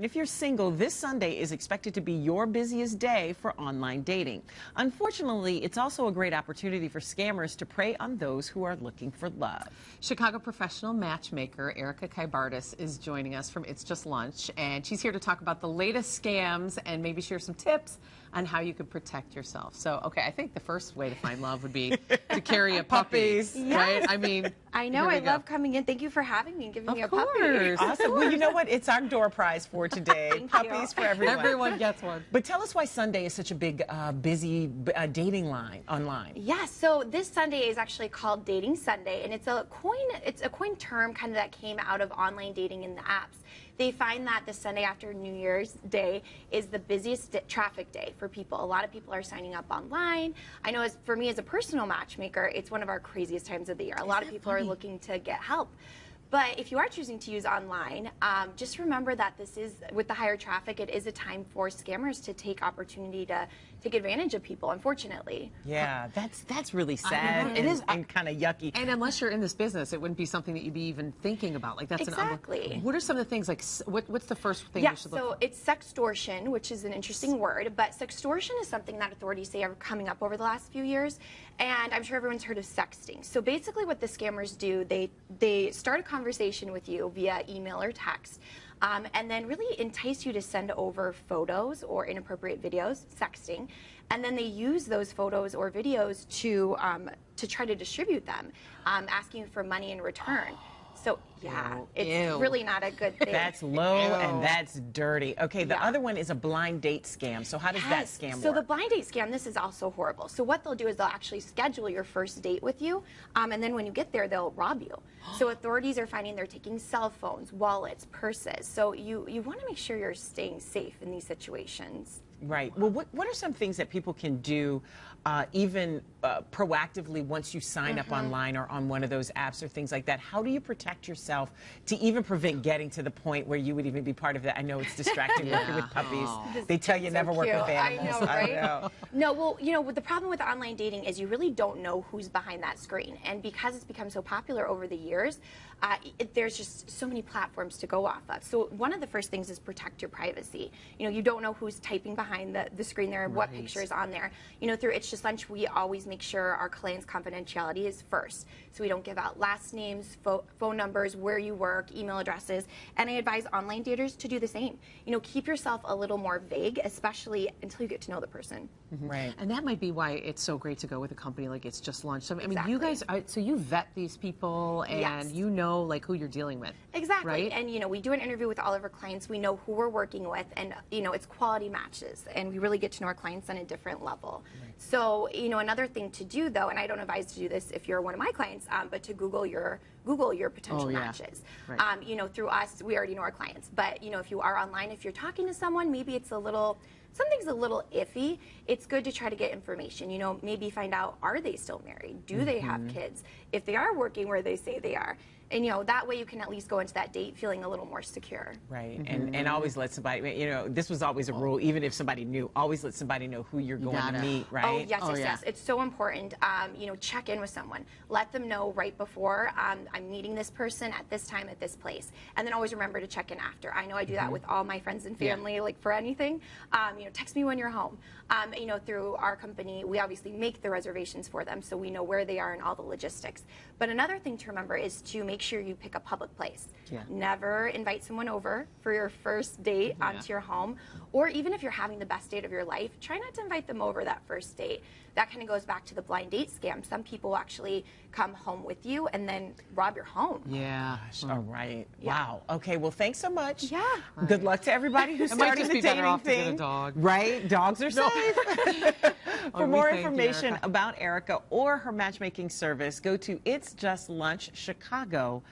And if you're single, this Sunday is expected to be your busiest day for online dating. Unfortunately, it's also a great opportunity for scammers to prey on those who are looking for love. Chicago professional matchmaker Erica Kaibartis is joining us from It's Just Lunch, and she's here to talk about the latest scams and maybe share some tips on how you could protect yourself. So, okay, I think the first way to find love would be to carry a puppy, Puppies. right? I mean, I know. I love coming in. Thank you for having me and giving me a puppy. Awesome. Well, you know what? It's our door prize for today. Puppies for everyone. Everyone gets one. But tell us why Sunday is such a big, busy dating line online. Yeah, so this Sunday is actually called Dating Sunday, and it's a coin term kind of that came out of online dating in the apps. They find that the Sunday after New Year's Day is the busiest traffic day for people. A lot of people are signing up online. I know for me as a personal matchmaker, it's one of our craziest times of the year. A lot of people are looking to get help. But if you are choosing to use online, just remember that this is, with the higher traffic, it is a time for scammers to take opportunity to take advantage of people, unfortunately. Yeah, that's really sad. It is and kind of yucky. And unless you're in this business, it wouldn't be something that you'd be even thinking about. Like that's exactly. What are some of the things, like what's the first thing you should look for? So it's sextortion, which is an interesting word, but sextortion is something that authorities say are coming up over the last few years, and I'm sure everyone's heard of sexting. So basically what the scammers do, they start a conversation with you via email or text, and then really entice you to send over photos or inappropriate videos, sexting, and then they use those photos or videos to try to distribute them, asking for money in return. So yeah, it's really not a good thing. That's low and that's dirty. Okay, the other one is a blind date scam. So how does that scam work? So the blind date scam, this is also horrible. So what they'll do is they'll actually schedule your first date with you, and then when you get there, they'll rob you. So authorities are finding they're taking cell phones, wallets, purses. So you want to make sure you're staying safe in these situations. Right. Well, what are some things that people can do even proactively once you sign up online or on one of those apps or things like that? How do you protect yourself to even prevent getting to the point where you would even be part of that? I know it's distracting working with puppies. They tell you never work with animals. I know, right? I know. No, well, you know, the problem with online dating is you really don't know who's behind that screen. And because it's become so popular over the years, there's just so many platforms to go off of. So one of the first things is protect your privacy. You know, you don't know who's typing behind the screen there and what picture is on there. You know, through It's Just Lunch, we always make sure our clients' confidentiality is first. So we don't give out last names, phone numbers, where you work, email addresses, and I advise online daters to do the same. You know, keep yourself a little more vague, especially until you get to know the person. Right. And that might be why it's so great to go with a company like It's Just Lunch. So, I mean, you guys, so you vet these people and you know like who you're dealing with. Exactly. Right? And, you know, we do an interview with all of our clients. We know who we're working with, and, you know, it's quality matches, and we really get to know our clients on a different level. Right. So, you know, another thing to do, though, and I don't advise to do this if you're one of my clients, but to Google your potential matches. Right. You know, through us, we already know our clients. But, you know, if you are online, if you're talking to someone, maybe it's something's a little iffy, it's good to try to get information. You know, maybe find out, are they still married? Do they have kids? If they are working where they say they are. And, you know, that way you can at least go into that date feeling a little more secure. Right. And always let somebody, you know, this was always a rule, even if somebody knew, always let somebody know who you're going to meet, right? Oh, yes, yes. It's so important. You know, check in with someone. Let them know right before, I'm meeting this person at this time at this place. And then always remember to check in after. I know I do that with all my friends and family, like for anything. You know, text me when you're home. You know, through our company, we obviously make the reservations for them, so we know where they are and all the logistics. But another thing to remember is to make sure you pick a public place. Never invite someone over for your first date onto your home, or even if you're having the best date of your life, try not to invite them over that first date. That kind of goes back to the blind date scam. Some people actually come home with you and then rob your home. Yeah. Gosh, all right. Wow. Okay, well, thanks so much. Yeah. Good luck to everybody who's starting the dating thing. To get a dog. Right? Dogs are safe. For more information about Erica or her matchmaking service, go to itsjustlunchchicago.com.